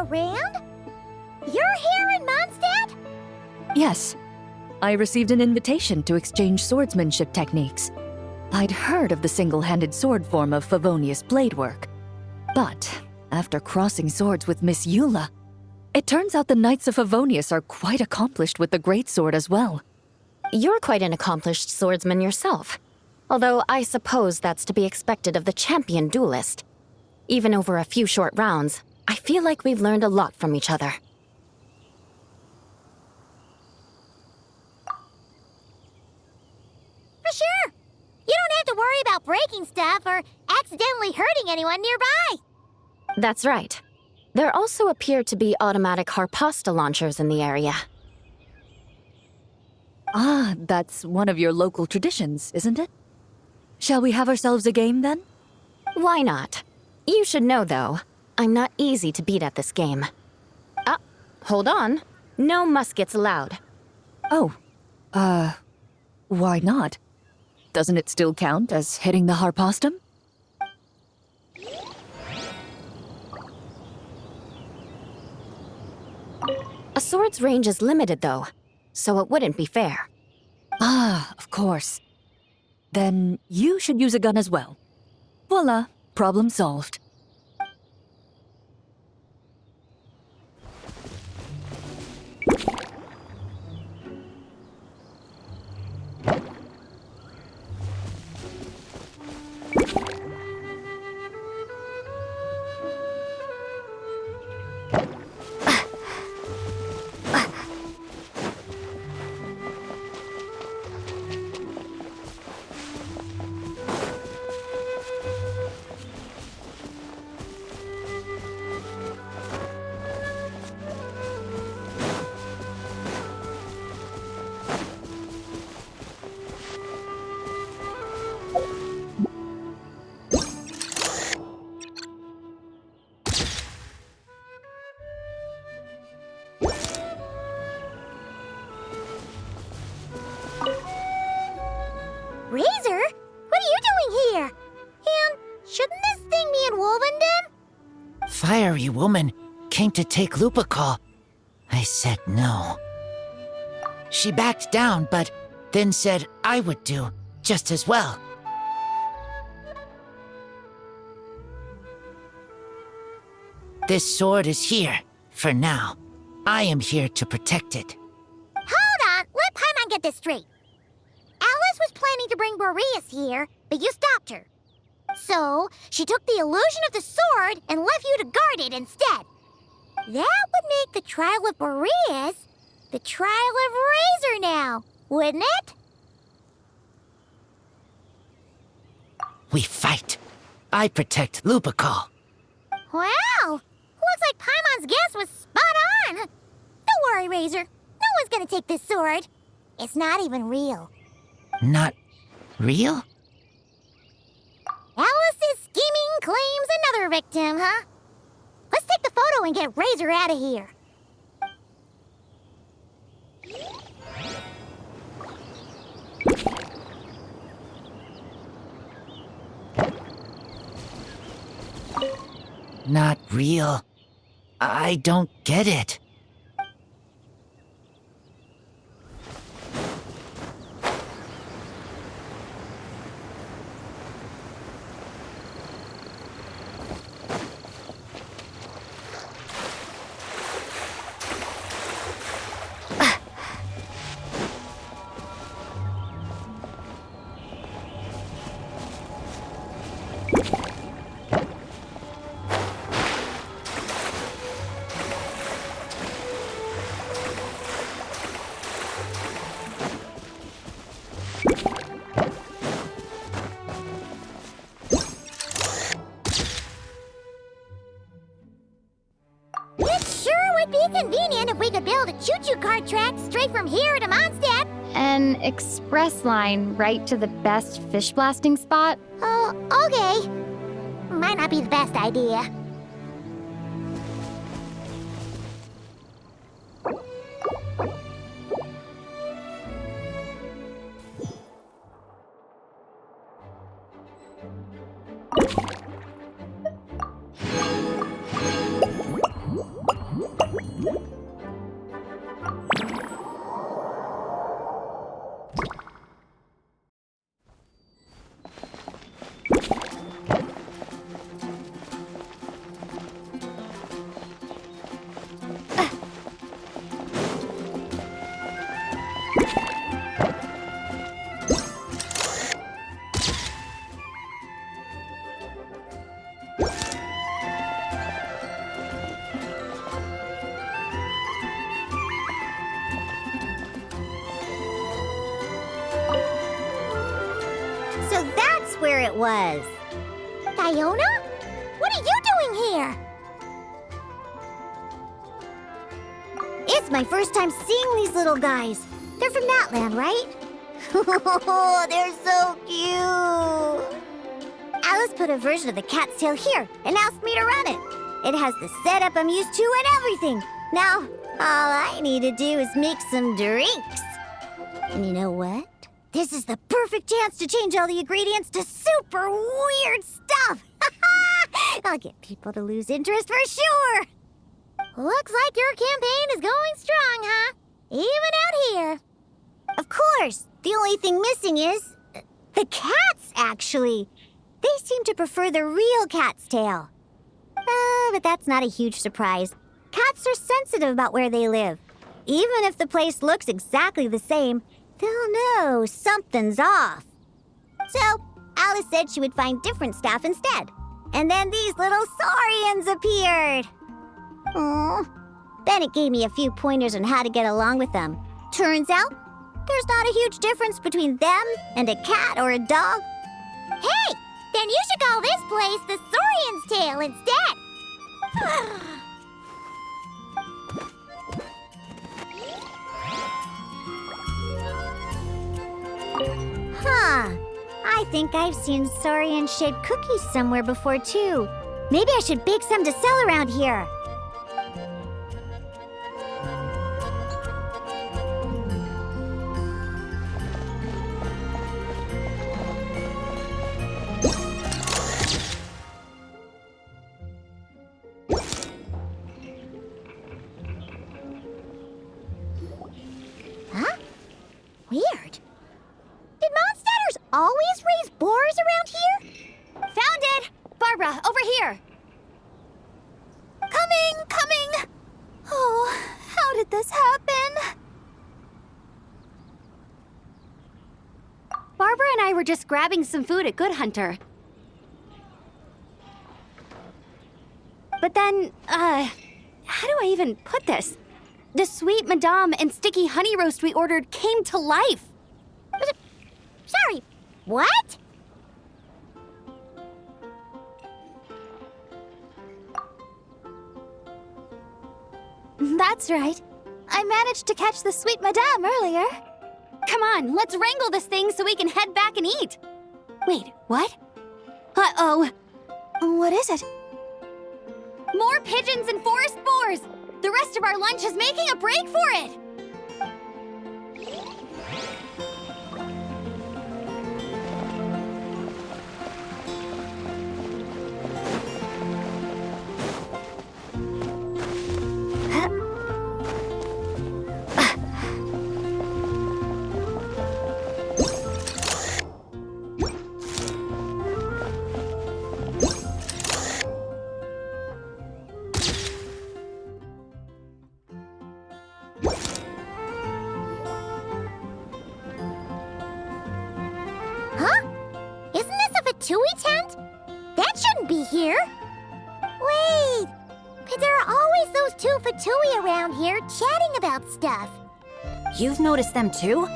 Rand? You're here in Mondstadt? Yes. I received an invitation to exchange swordsmanship techniques. I'd heard of the single-handed sword form of Favonius blade work. But after crossing swords with Miss Eula, it turns out the Knights of Favonius are quite accomplished with the greatsword as well. You're quite an accomplished swordsman yourself. Although I suppose that's to be expected of the champion duelist. Even over a few short rounds, I feel like we've learned a lot from each other. For sure. You don't have to worry about breaking stuff or accidentally hurting anyone nearby. That's right. There also appear to be automatic harpasta launchers in the area. Ah, that's one of your local traditions, isn't it? Shall we have ourselves a game then? Why not? You should know, though, I'm not easy to beat at this game. Ah, hold on. No muskets allowed. Oh, why not? Doesn't it still count as hitting the harpastum? A sword's range is limited, though, so it wouldn't be fair. Ah, of course. Then you should use a gun as well. Voila, problem solved. Razor? What are you doing here? And shouldn't this thing be in Wolvenden? Fiery woman came to take Lupical. I said no. She backed down, but then said I would do just as well. This sword is here, for now. I am here to protect it. Hold on, let Paimon get this straight. Alice was planning to bring Boreas here, but you stopped her. So, she took the illusion of the sword and left you to guard it instead. That would make the trial of Boreas the trial of Razor now, wouldn't it? We fight. I protect Lupical. Wow! Looks like Paimon's guess was spot on. Don't worry, Razor. No one's gonna take this sword. It's not even real. Not real? Alice's scheming claims another victim, huh? Let's take the photo and get Razor out of here. Not real. I don't get it. would be convenient if we could build a choo-choo cart track straight from here to Mondstadt. An express line right to the best fish blasting spot? Oh, okay. Might not be the best idea. So that's where it was. Fiona? What are you doing here? It's my first time seeing these little guys. They're from that land, right? Oh, they're so cute. Alice put a version of the cat's tail here and asked me to run it. It has the setup I'm used to and everything. Now, all I need to do is make some drinks. And you know what? This is the perfect chance to change all the ingredients to super weird stuff. I'll get people to lose interest for sure. Looks like your campaign is going strong, huh? Even out here. Of course. The only thing missing is the cats, actually. They seem to prefer the real cat's tail. But that's not a huge surprise. Cats are sensitive about where they live. Even if the place looks exactly the same, they'll know something's off. So, Alice said she would find different staff instead. And then these little saurians appeared. Aww. Bennett gave me a few pointers on how to get along with them. Turns out, there's not a huge difference between them and a cat or a dog. Hey, then you should call this place the Saurian's Tail instead. Huh. I think I've seen saurian-shaped cookies somewhere before, too. Maybe I should bake some to sell around here. Huh? Weird. Did Mondstadters always raise boars around here? Found it! Barbara, over here! Coming! Oh, how did this happen? Barbara and I were just grabbing some food at Good Hunter. But then, how do I even put this? The sweet madame and sticky honey roast we ordered came to life. Sorry, what? That's right. I managed to catch the sweet madame earlier. Come on, let's wrangle this thing so we can head back and eat. Wait, what? Uh-oh. What is it? More pigeons and forest boars! The rest of our lunch is making a break for it! Huh? Isn't this a Fatui tent? That shouldn't be here. Wait, but there are always those two Fatui around here chatting about stuff. You've noticed them too?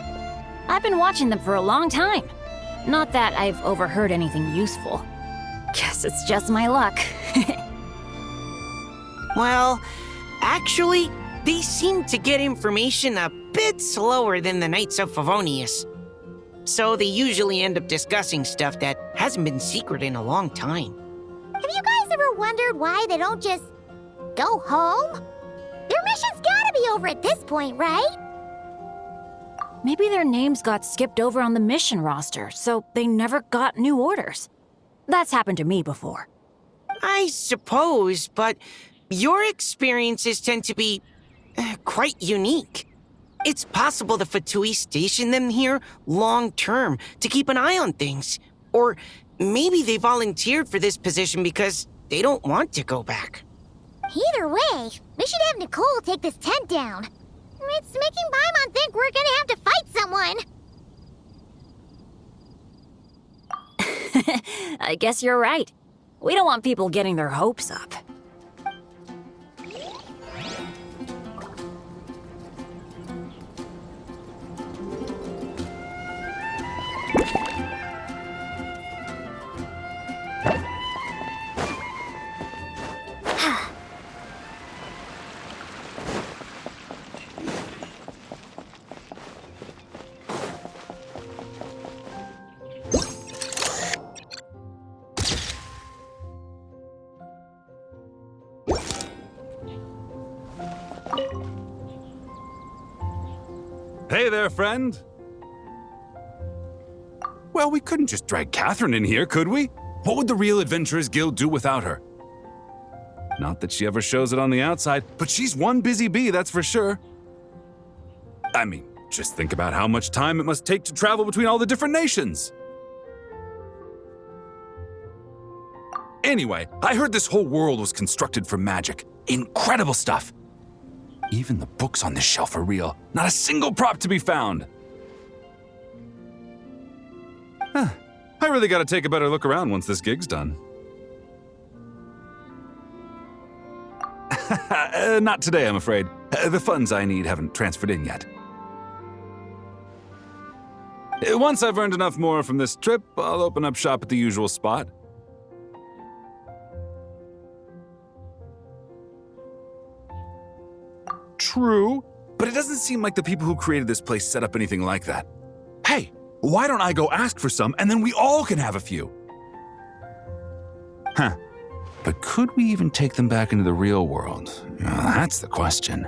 I've been watching them for a long time. Not that I've overheard anything useful. Guess it's just my luck. Well, Actually, they seem to get information a bit slower than the Knights of Favonius. So they usually end up discussing stuff that hasn't been secret in a long time. Have you guys ever wondered why they don't just go home? Their mission's gotta be over at this point, right? Maybe their names got skipped over on the mission roster, so they never got new orders. That's happened to me before. I suppose, but your experiences tend to be quite unique. It's possible the Fatui stationed them here long-term to keep an eye on things. Or maybe they volunteered for this position because they don't want to go back. Either way, we should have Nicole take this tent down. It's making Paimon think we're gonna have to fight someone. I guess you're right. We don't want people getting their hopes up. Hey there, friend. Well, we couldn't just drag Catherine in here, could we? What would the Real Adventurers Guild do without her? Not that she ever shows it on the outside, but she's one busy bee, that's for sure. I mean, just think about how much time it must take to travel between all the different nations. Anyway, I heard this whole world was constructed from magic. Incredible stuff. Even the books on this shelf are real. Not a single prop to be found. Huh. I really gotta take a better look around once this gig's done. Not today, I'm afraid. The funds I need haven't transferred in yet. Once I've earned enough more from this trip, I'll open up shop at the usual spot. True, but it doesn't seem like the people who created this place set up anything like that. Hey, why don't I go ask for some and then we all can have a few? Huh. But could we even take them back into the real world? Well, that's the question.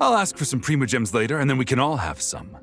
I'll ask for some Primogems later and then we can all have some.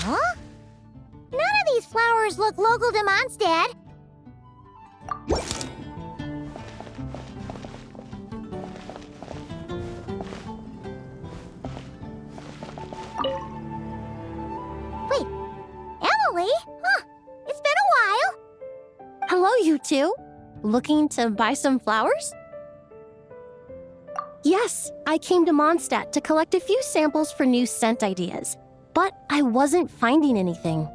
Huh? None of these flowers look local to Mondstadt. Wait, Emily? Huh, it's been a while. Hello, you two. Looking to buy some flowers? Yes, I came to Mondstadt to collect a few samples for new scent ideas, but I wasn't finding anything.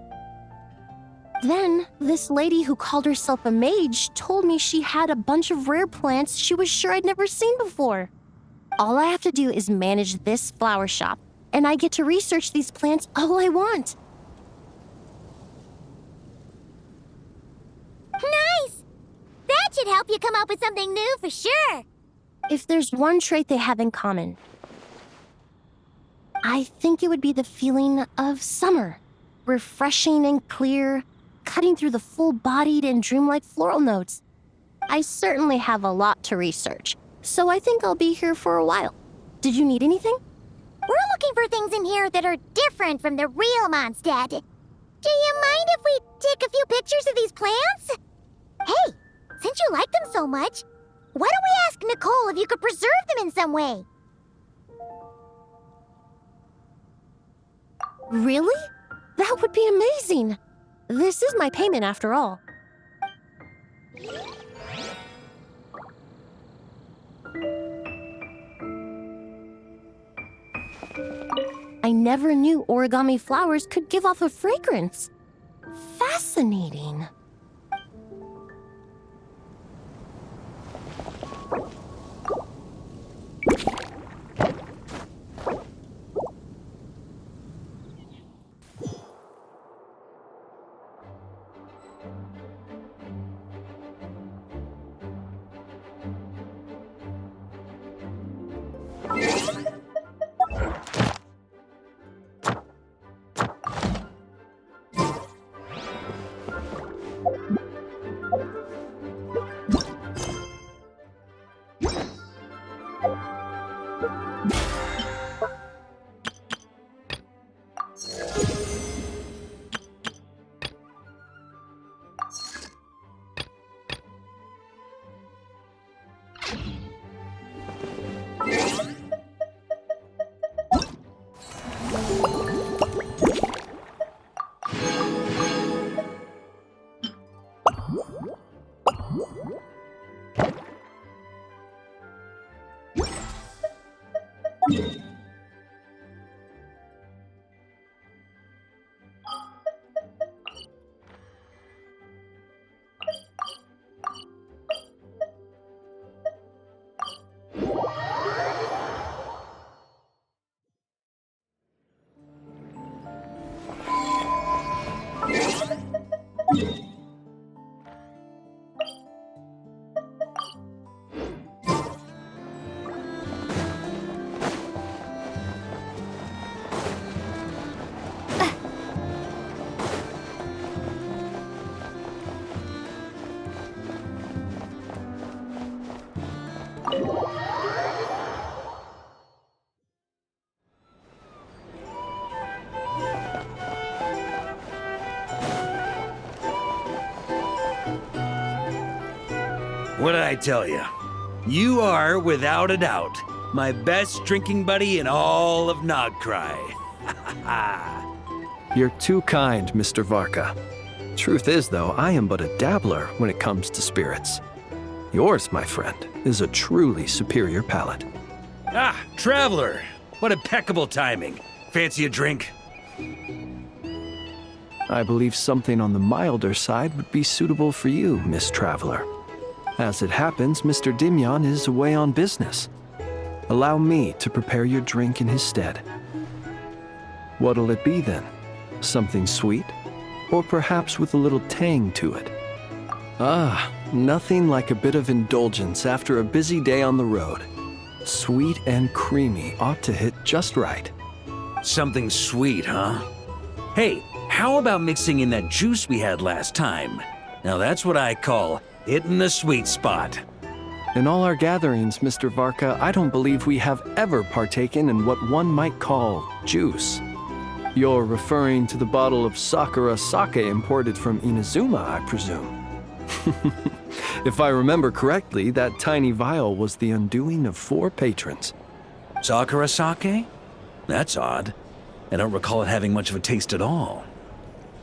Then, this lady who called herself a mage told me she had a bunch of rare plants she was sure I'd never seen before. All I have to do is manage this flower shop, and I get to research these plants all I want. Nice! That should help you come up with something new for sure. If there's one trait they have in common, I think it would be the feeling of summer. Refreshing and clear, cutting through the full-bodied and dreamlike floral notes. I certainly have a lot to research, so I think I'll be here for a while. Did you need anything? We're looking for things in here that are different from the real Mondstadt. Do you mind if we take a few pictures of these plants? Hey, since you like them so much, why don't we ask Nicole if you could preserve them in some way? Really? That would be amazing. This is my payment after all. I never knew origami flowers could give off a fragrance. Fascinating. What did I tell you? You are, without a doubt, my best drinking buddy in all of Nogcry. You're too kind, Mr. Varka. Truth is, though, I am but a dabbler when it comes to spirits. Yours, my friend, is a truly superior palate. Ah, Traveler! What impeccable timing. Fancy a drink? I believe something on the milder side would be suitable for you, Miss Traveler. As it happens, Mr. Dimyon is away on business. Allow me to prepare your drink in his stead. What'll it be then? Something sweet? Or perhaps with a little tang to it? Ah, nothing like a bit of indulgence after a busy day on the road. Sweet and creamy ought to hit just right. Something sweet, huh? Hey, how about mixing in that juice we had last time? Now that's what I call hitting the sweet spot. In all our gatherings, Mr. Varka, I don't believe we have ever partaken in what one might call juice. You're referring to the bottle of Sakura sake imported from Inazuma, I presume. If I remember correctly, that tiny vial was the undoing of 4 patrons. Sakura sake? That's odd. I don't recall it having much of a taste at all.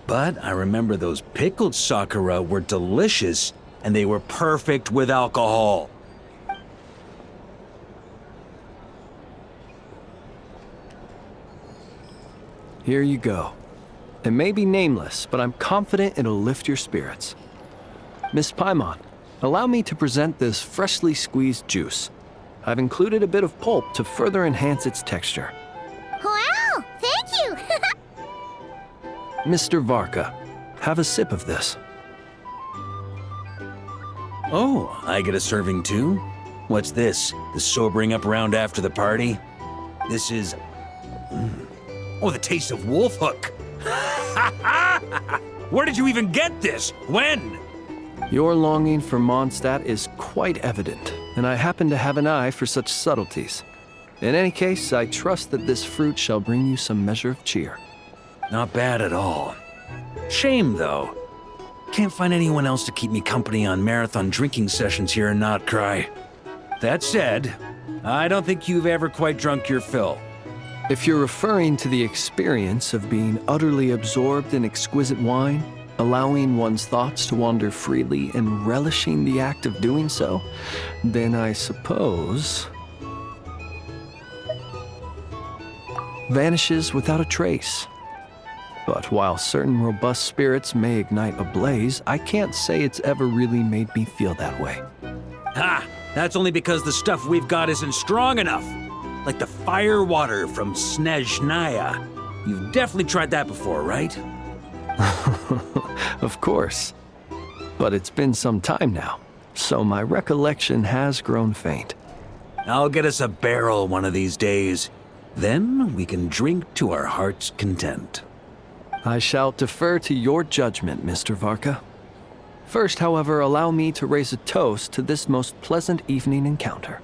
But I remember those pickled sakura were delicious, and they were perfect with alcohol. Here you go. It may be nameless, but I'm confident it'll lift your spirits. Miss Paimon, allow me to present this freshly squeezed juice. I've included a bit of pulp to further enhance its texture. Wow, thank you! Mr. Varka, have a sip of this. Oh, I get a serving too? What's this? The sobering up round after the party? This is... Oh, the taste of wolf hook! Where did you even get this? When? Your longing for Mondstadt is quite evident, and I happen to have an eye for such subtleties. In any case, I trust that this fruit shall bring you some measure of cheer. Not bad at all. Shame, though. Can't find anyone else to keep me company on marathon drinking sessions here in Notcry. That said, I don't think you've ever quite drunk your fill. If you're referring to the experience of being utterly absorbed in exquisite wine, allowing one's thoughts to wander freely and relishing the act of doing so, then I suppose... vanishes without a trace. But while certain robust spirits may ignite a blaze, I can't say it's ever really made me feel that way. Ha! That's only because the stuff we've got isn't strong enough. Like the fire water from Snezhnaya. You've definitely tried that before, right? Of course. But it's been some time now, so my recollection has grown faint. I'll get us a barrel one of these days. Then we can drink to our heart's content. I shall defer to your judgment, Mr. Varka. First, however, allow me to raise a toast to this most pleasant evening encounter.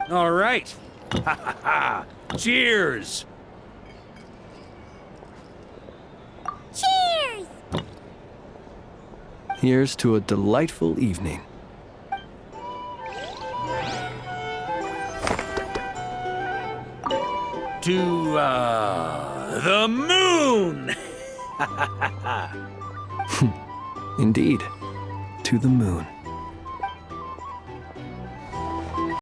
All right. Ha ha ha! Cheers! Cheers! Here's to a delightful evening. To, the moon! Indeed, to the moon.